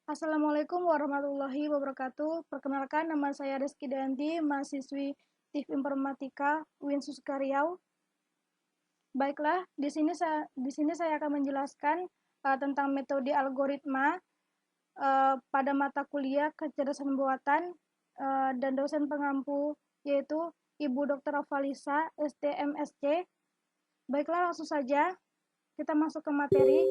Assalamualaikum warahmatullahi wabarakatuh. Perkenalkan, nama saya Rizky Dayanti, mahasiswi TIF Informatika UIN Suska Riau. Baiklah, di sini saya akan menjelaskan tentang metode algoritma pada mata kuliah kecerdasan buatan dan dosen pengampu yaitu Ibu Dr. Avalisa, STMSC. Baiklah, langsung saja kita masuk ke materi.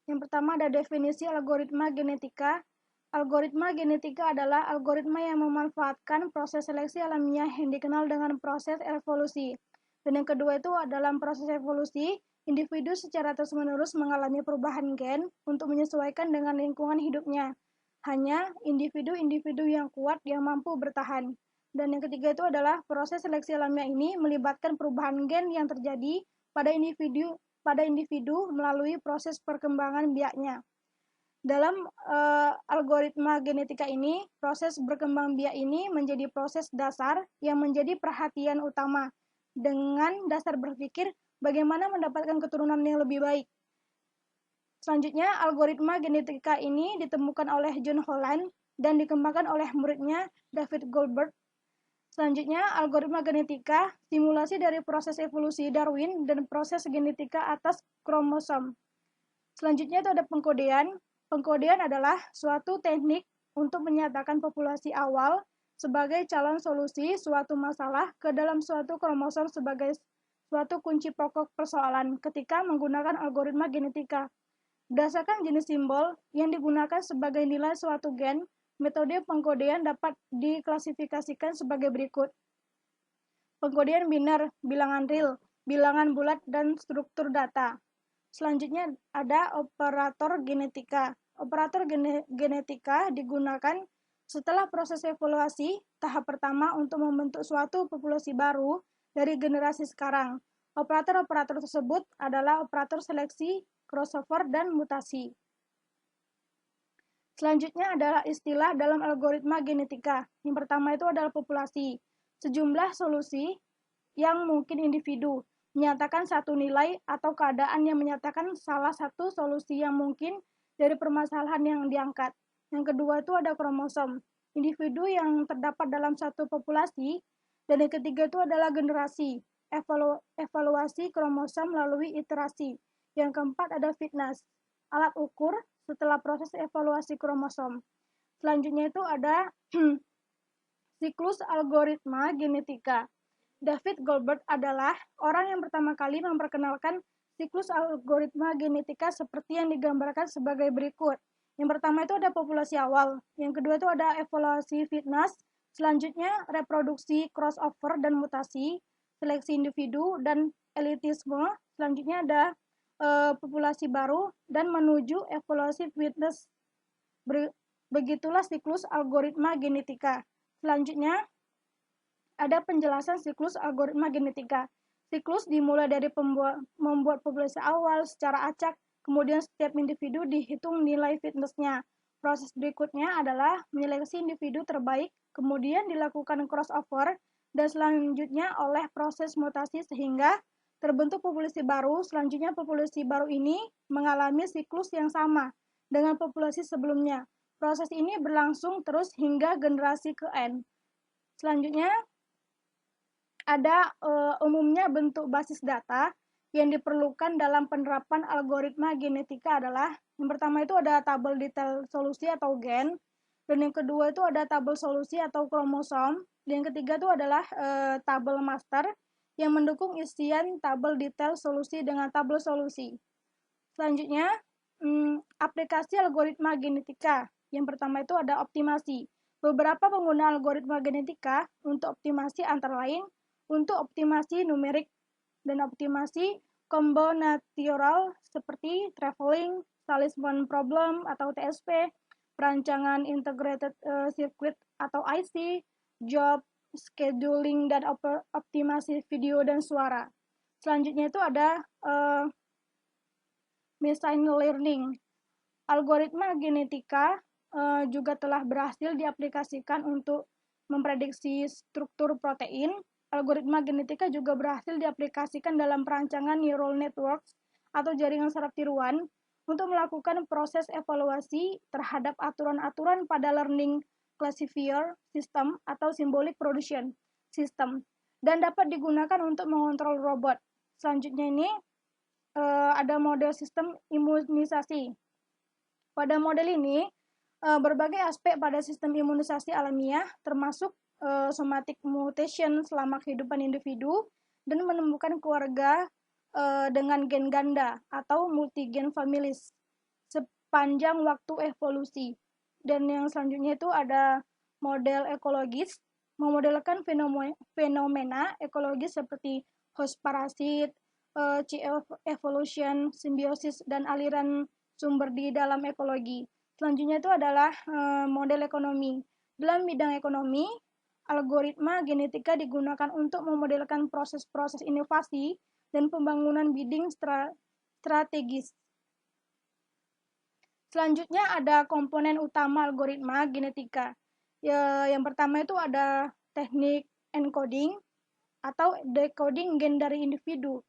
Yang pertama ada definisi algoritma genetika. Algoritma genetika adalah algoritma yang memanfaatkan proses seleksi alamiah yang dikenal dengan proses evolusi. Dan yang kedua itu dalam proses evolusi, individu secara terus-menerus mengalami perubahan gen untuk menyesuaikan dengan lingkungan hidupnya. Hanya individu-individu yang kuat yang mampu bertahan. Dan yang ketiga itu adalah proses seleksi alamiah ini melibatkan perubahan gen yang terjadi pada individu melalui proses perkembangan biaknya. Dalam algoritma genetika ini, proses berkembang biak ini menjadi proses dasar yang menjadi perhatian utama dengan dasar berpikir bagaimana mendapatkan keturunan yang lebih baik. Selanjutnya, algoritma genetika ini ditemukan oleh John Holland dan dikembangkan oleh muridnya David Goldberg. Selanjutnya, algoritma genetika, simulasi dari proses evolusi Darwin dan proses genetika atas kromosom. Selanjutnya itu ada pengkodean. Pengkodean adalah suatu teknik untuk menyatakan populasi awal sebagai calon solusi suatu masalah ke dalam suatu kromosom sebagai suatu kunci pokok persoalan ketika menggunakan algoritma genetika. Berdasarkan jenis simbol yang digunakan sebagai nilai suatu gen, metode pengkodean dapat diklasifikasikan sebagai berikut. Pengkodean biner, bilangan real, bilangan bulat, dan struktur data. Selanjutnya ada operator genetika. Operator genetika digunakan setelah proses evaluasi tahap pertama untuk membentuk suatu populasi baru dari generasi sekarang. Operator-operator tersebut adalah operator seleksi, crossover, dan mutasi. Selanjutnya adalah istilah dalam algoritma genetika. Yang pertama itu adalah populasi. Sejumlah solusi yang mungkin individu menyatakan satu nilai atau keadaan yang menyatakan salah satu solusi yang mungkin dari permasalahan yang diangkat. Yang kedua itu ada kromosom. Individu yang terdapat dalam satu populasi. Dan yang ketiga itu adalah generasi. Evaluasi kromosom melalui iterasi. Yang keempat ada fitness. Alat ukur setelah proses evaluasi kromosom. Selanjutnya itu ada siklus algoritma genetika. David Goldberg adalah orang yang pertama kali memperkenalkan siklus algoritma genetika seperti yang digambarkan sebagai berikut. Yang pertama itu ada populasi awal, yang kedua itu ada evaluasi fitness, selanjutnya reproduksi, crossover dan mutasi, seleksi individu dan elitisme, selanjutnya ada populasi baru, dan menuju evaluasi fitness. Begitulah siklus algoritma genetika. Selanjutnya, ada penjelasan siklus algoritma genetika. Siklus dimulai dari membuat populasi awal secara acak, kemudian setiap individu dihitung nilai fitnessnya. Proses berikutnya adalah menyeleksi individu terbaik, kemudian dilakukan crossover, dan selanjutnya oleh proses mutasi sehingga terbentuk populasi baru. Selanjutnya populasi baru ini mengalami siklus yang sama dengan populasi sebelumnya. Proses ini berlangsung terus hingga generasi ke-N. Selanjutnya ada umumnya bentuk basis data yang diperlukan dalam penerapan algoritma genetika adalah yang pertama itu ada tabel detail solusi atau gen, dan yang kedua itu ada tabel solusi atau kromosom, dan yang ketiga itu adalah tabel master yang mendukung isian tabel detail solusi dengan tabel solusi. Selanjutnya, aplikasi algoritma genetika. Yang pertama itu ada optimasi. Beberapa pengguna algoritma genetika untuk optimasi antara lain untuk optimasi numerik dan optimasi kombinatoral seperti traveling, talisman problem atau TSP, perancangan integrated circuit atau IC, job scheduling, dan optimasi video dan suara. Selanjutnya itu ada machine learning. Algoritma genetika juga telah berhasil diaplikasikan untuk memprediksi struktur protein. Algoritma genetika juga berhasil diaplikasikan dalam perancangan neural networks atau jaringan saraf tiruan untuk melakukan proses evaluasi terhadap aturan-aturan pada learning classifier system atau symbolic production system dan dapat digunakan untuk mengontrol robot. Selanjutnya ini ada model sistem imunisasi. Pada model ini, berbagai aspek pada sistem imunisasi alamiah termasuk somatic mutation selama kehidupan individu dan menemukan keluarga dengan gen ganda atau multigen families sepanjang waktu evolusi. Dan yang selanjutnya itu ada model ekologis, memodelkan fenomena ekologis seperti host parasit, evolution, simbiosis, dan aliran sumber di dalam ekologi. Selanjutnya itu adalah model ekonomi. Dalam bidang ekonomi, algoritma genetika digunakan untuk memodelkan proses-proses inovasi dan pembangunan bidang strategis. Selanjutnya ada komponen utama algoritma genetika. Yang pertama itu ada teknik encoding atau decoding gen dari individu,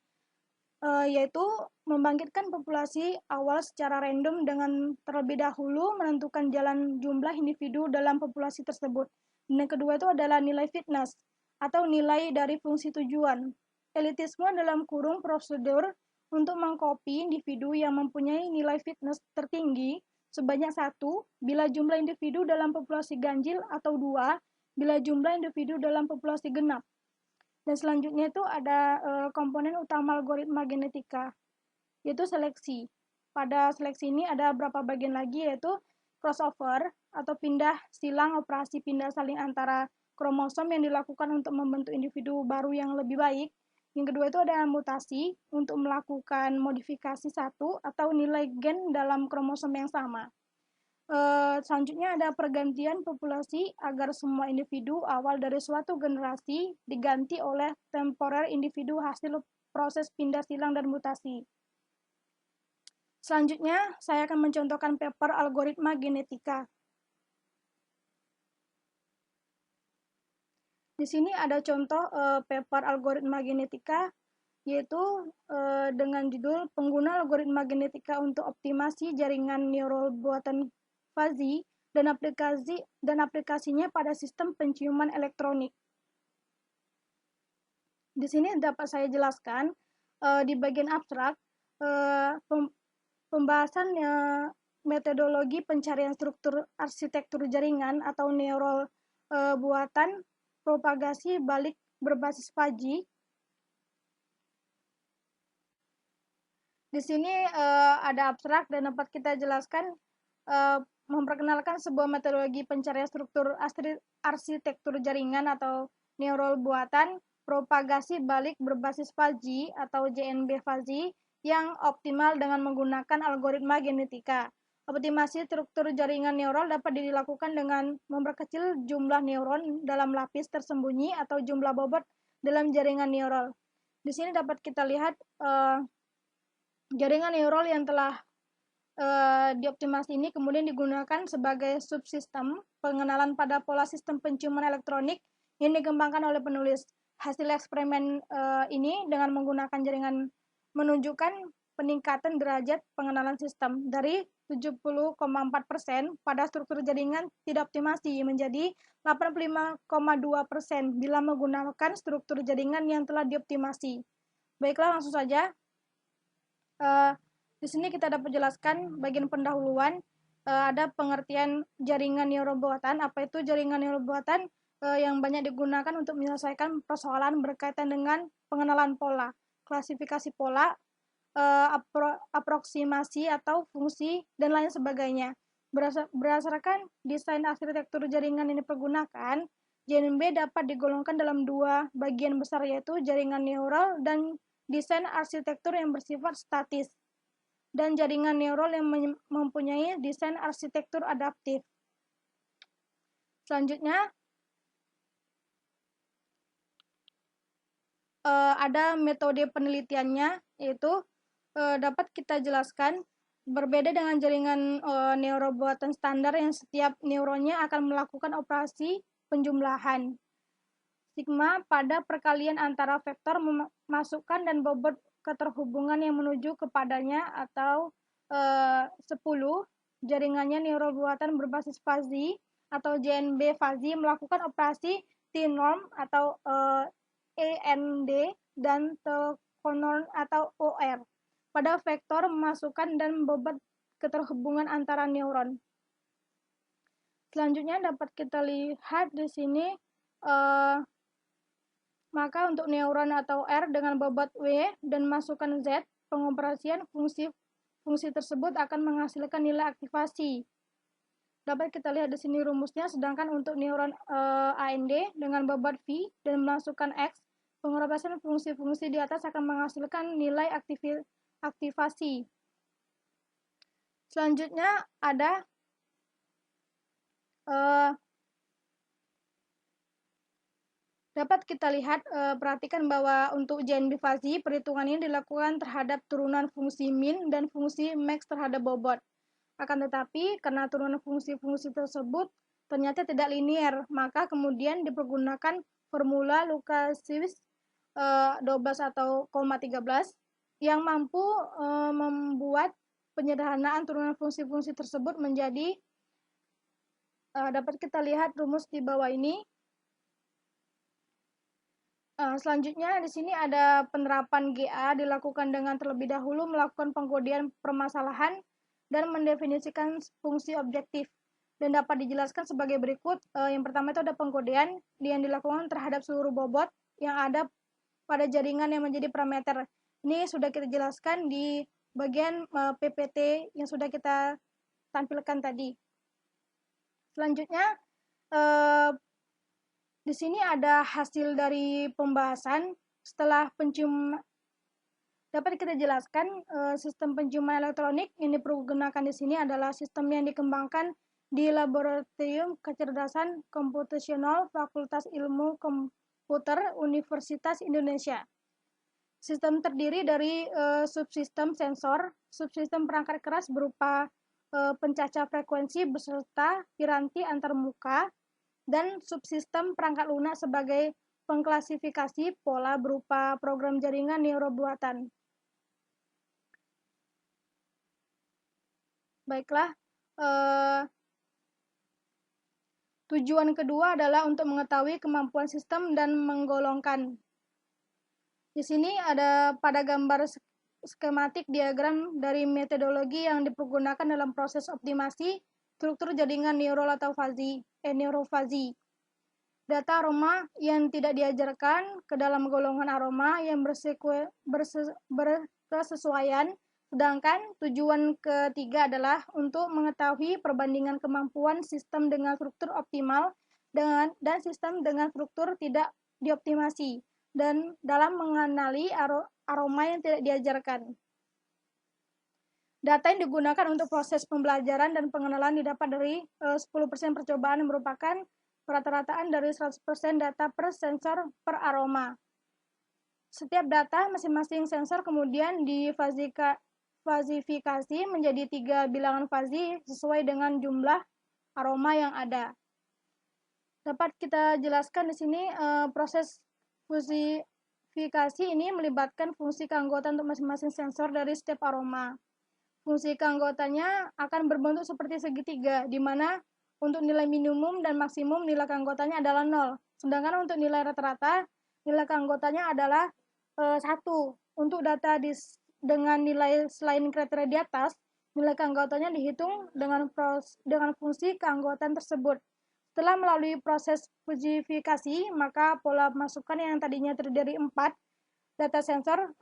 yaitu membangkitkan populasi awal secara random dengan terlebih dahulu menentukan jalan jumlah individu dalam populasi tersebut. Dan yang kedua itu adalah nilai fitness atau nilai dari fungsi tujuan. Elitisme dalam kurung prosedur untuk mengcopy individu yang mempunyai nilai fitness tertinggi sebanyak 1 bila jumlah individu dalam populasi ganjil atau 2 bila jumlah individu dalam populasi genap. Dan selanjutnya itu ada komponen utama algoritma genetika, yaitu seleksi. Pada seleksi ini ada beberapa bagian lagi, yaitu crossover atau pindah silang operasi pindah saling antara kromosom yang dilakukan untuk membentuk individu baru yang lebih baik. Yang kedua itu ada mutasi untuk melakukan modifikasi satu atau nilai gen dalam kromosom yang sama. Selanjutnya ada pergantian populasi agar semua individu awal dari suatu generasi diganti oleh temporer individu hasil proses pindah silang dan mutasi. Selanjutnya, saya akan mencontohkan paper algoritma genetika. Di sini ada contoh paper algoritma genetika, yaitu dengan judul pengguna algoritma genetika untuk optimasi jaringan neural buatan fuzzy dan aplikasinya pada sistem penciuman elektronik. Di sini dapat saya jelaskan di bagian abstrak pembahasan metodologi pencarian struktur arsitektur jaringan atau neural buatan propagasi balik berbasis fuzzy. Di sini ada abstrak dan dapat kita jelaskan memperkenalkan sebuah metodologi pencarian struktur arsitektur jaringan atau neural buatan propagasi balik berbasis fuzzy atau JNB fuzzy yang optimal dengan menggunakan algoritma genetika. Optimasi struktur jaringan neural dapat dilakukan dengan memperkecil jumlah neuron dalam lapis tersembunyi atau jumlah bobot dalam jaringan neural. Di sini dapat kita lihat jaringan neural yang telah dioptimasi ini kemudian digunakan sebagai subsistem pengenalan pada pola sistem penciuman elektronik yang dikembangkan oleh penulis. Hasil eksperimen ini dengan menggunakan jaringan menunjukkan peningkatan derajat pengenalan sistem dari 70,4% pada struktur jaringan tidak optimasi menjadi 85,2% bila menggunakan struktur jaringan yang telah dioptimasi. Baiklah, langsung saja. Di sini kita dapat jelaskan bagian pendahuluan, ada pengertian jaringan neural buatan. Apa itu jaringan neural buatan? Yang banyak digunakan untuk menyelesaikan persoalan berkaitan dengan pengenalan pola, klasifikasi pola, aproksimasi atau fungsi, dan lain sebagainya. Berdasarkan desain arsitektur jaringan yang dipergunakan, JNB dapat digolongkan dalam dua bagian besar, yaitu jaringan neural dan desain arsitektur yang bersifat statis, dan jaringan neural yang mempunyai desain arsitektur adaptif. Selanjutnya, ada metode penelitiannya, yaitu dapat kita jelaskan berbeda dengan jaringan neural buatan standar yang setiap neuronnya akan melakukan operasi penjumlahan sigma pada perkalian antara vektor masukkan dan bobot keterhubungan yang menuju kepadanya atau 10. Jaringannya neurobuatan berbasis fazi atau JNB fazi melakukan operasi T-norm atau END dan T-connorn atau OR pada vektor memasukkan dan membabat keterhubungan antara neuron. Selanjutnya dapat kita lihat di sini, maka untuk neuron atau R dengan bobot W dan masukan Z, pengoperasian fungsi tersebut akan menghasilkan nilai aktivasi. Dapat kita lihat di sini rumusnya, sedangkan untuk neuron AND dengan bobot V dan memasukkan X, pengoperasian fungsi-fungsi di atas akan menghasilkan nilai aktivasi. Selanjutnya ada dapat kita lihat, perhatikan bahwa untuk JNB fazi, perhitungan ini dilakukan terhadap turunan fungsi min dan fungsi max terhadap bobot. Akan tetapi, karena turunan fungsi-fungsi tersebut ternyata tidak linier, maka kemudian dipergunakan formula Lukasiewicz 12 atau 13 yang mampu membuat penyederhanaan turunan fungsi-fungsi tersebut menjadi, dapat kita lihat rumus di bawah ini. Selanjutnya di sini ada penerapan GA dilakukan dengan terlebih dahulu melakukan pengkodian permasalahan dan mendefinisikan fungsi objektif, dan dapat dijelaskan sebagai berikut. Yang pertama itu ada pengkodean yang dilakukan terhadap seluruh bobot yang ada pada jaringan yang menjadi parameter. Ini sudah kita jelaskan di bagian PPT yang sudah kita tampilkan tadi. Selanjutnya di sini ada hasil dari pembahasan setelah penciuman. Dapat kita jelaskan, sistem penciuman elektronik yang dipergunakan di sini adalah sistem yang dikembangkan di Laboratorium Kecerdasan Komputasional Fakultas Ilmu Komputer Universitas Indonesia. Sistem terdiri dari subsistem sensor, subsistem perangkat keras berupa pencacah frekuensi beserta piranti antarmuka, dan subsistem perangkat lunak sebagai pengklasifikasi pola berupa program jaringan neurobuatan. Baiklah, tujuan kedua adalah untuk mengetahui kemampuan sistem dan menggolongkan. Di sini ada pada gambar skematik diagram dari metodologi yang dipergunakan dalam proses optimasi struktur jaringan neural atau neurofazi. Data aroma yang tidak diajarkan ke dalam golongan aroma yang berkesesuaian, sedangkan tujuan ketiga adalah untuk mengetahui perbandingan kemampuan sistem dengan struktur optimal dan sistem dengan struktur tidak dioptimasi, dan dalam mengenali aroma yang tidak diajarkan. Data yang digunakan untuk proses pembelajaran dan pengenalan didapat dari 10% percobaan yang merupakan rata-rataan dari 100% data per sensor per aroma. Setiap data masing-masing sensor kemudian difazifikasi menjadi 3 bilangan fazi sesuai dengan jumlah aroma yang ada. Dapat kita jelaskan di sini, proses fazifikasi ini melibatkan fungsi keanggotaan untuk masing-masing sensor dari setiap aroma. Fungsi keanggotaannya akan berbentuk seperti segitiga, di mana untuk nilai minimum dan maksimum nilai keanggotaannya adalah 0. Sedangkan untuk nilai rata-rata, nilai keanggotaannya adalah 1. Untuk data dengan nilai selain kriteria di atas, nilai keanggotaannya dihitung dengan fungsi keanggotaan tersebut. Setelah melalui proses fazifikasi, maka pola masukan yang tadinya terdiri 4 data sensor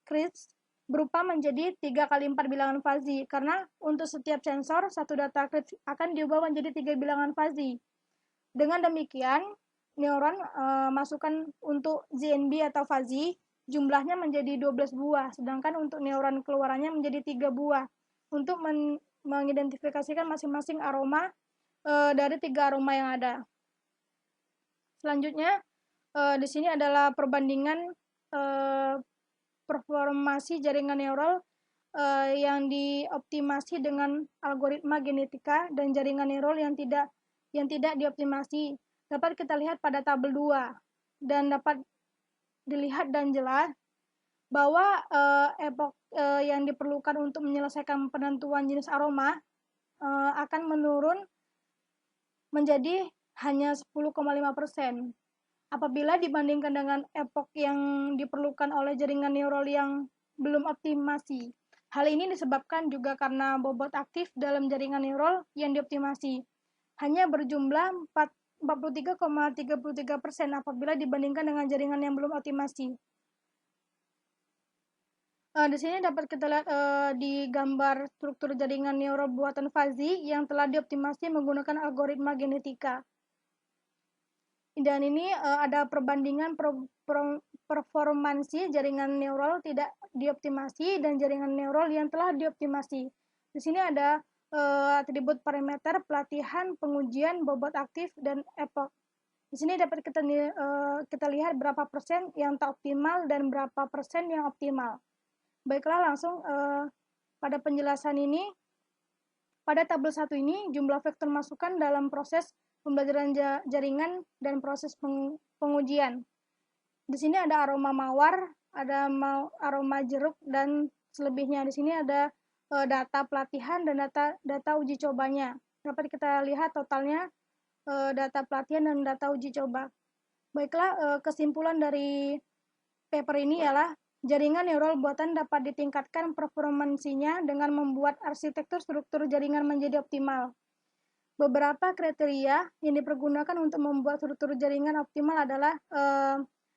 CRISP berupa menjadi 3 kali 4 bilangan fazi, karena untuk setiap sensor, satu data CRISP akan diubah menjadi 3 bilangan fazi. Dengan demikian, neuron masukan untuk ZNB atau fazi jumlahnya menjadi 12 buah, sedangkan untuk neuron keluarannya menjadi 3 buah, untuk mengidentifikasikan masing-masing aroma dari 3 aroma yang ada. Selanjutnya, di sini adalah perbandingan performasi jaringan neural yang dioptimasi dengan algoritma genetika dan jaringan neural yang tidak dioptimasi. Dapat kita lihat pada tabel 2 dan dapat dilihat dan jelas bahwa epok yang diperlukan untuk menyelesaikan penentuan jenis aroma akan menurun menjadi hanya 10,5% apabila dibandingkan dengan epok yang diperlukan oleh jaringan neural yang belum optimasi. Hal ini disebabkan juga karena bobot aktif dalam jaringan neural yang dioptimasi hanya berjumlah 43,33% apabila dibandingkan dengan jaringan yang belum optimasi. Di sini dapat kita lihat di gambar struktur jaringan neural buatan fuzzy yang telah dioptimasi menggunakan algoritma genetika. Dan ini ada perbandingan performansi jaringan neural tidak dioptimasi dan jaringan neural yang telah dioptimasi. Di sini ada atribut parameter, pelatihan, pengujian, bobot aktif, dan epok. Di sini dapat kita lihat berapa persen yang tak optimal dan berapa persen yang optimal. Baiklah, langsung pada penjelasan ini, pada tabel 1 ini jumlah vektor masukan dalam proses pembelajaran jaringan dan proses pengujian. Di sini ada aroma mawar, ada aroma jeruk, dan selebihnya. Di sini ada data pelatihan dan data uji cobanya. Dapat kita lihat totalnya data pelatihan dan data uji coba. Baiklah, kesimpulan dari paper ini ialah jaringan neural buatan dapat ditingkatkan performansinya dengan membuat arsitektur struktur jaringan menjadi optimal. Beberapa kriteria yang dipergunakan untuk membuat struktur jaringan optimal adalah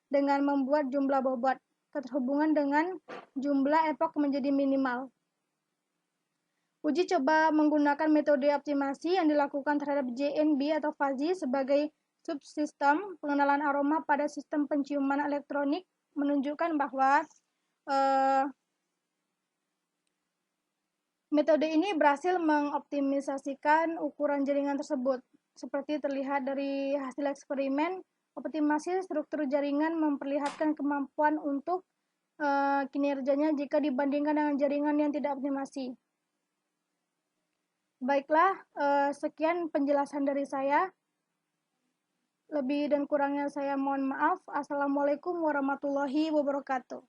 dengan membuat jumlah bobot keterhubungan dengan jumlah epok menjadi minimal. Uji coba menggunakan metode optimasi yang dilakukan terhadap JNB atau fuzzy sebagai subsistem pengenalan aroma pada sistem penciuman elektronik menunjukkan bahwa metode ini berhasil mengoptimisasikan ukuran jaringan tersebut. Seperti terlihat dari hasil eksperimen, optimasi struktur jaringan memperlihatkan kemampuan untuk kinerjanya jika dibandingkan dengan jaringan yang tidak optimasi. Baiklah, sekian penjelasan dari saya. Lebih dan kurangnya saya mohon maaf. Assalamualaikum warahmatullahi wabarakatuh.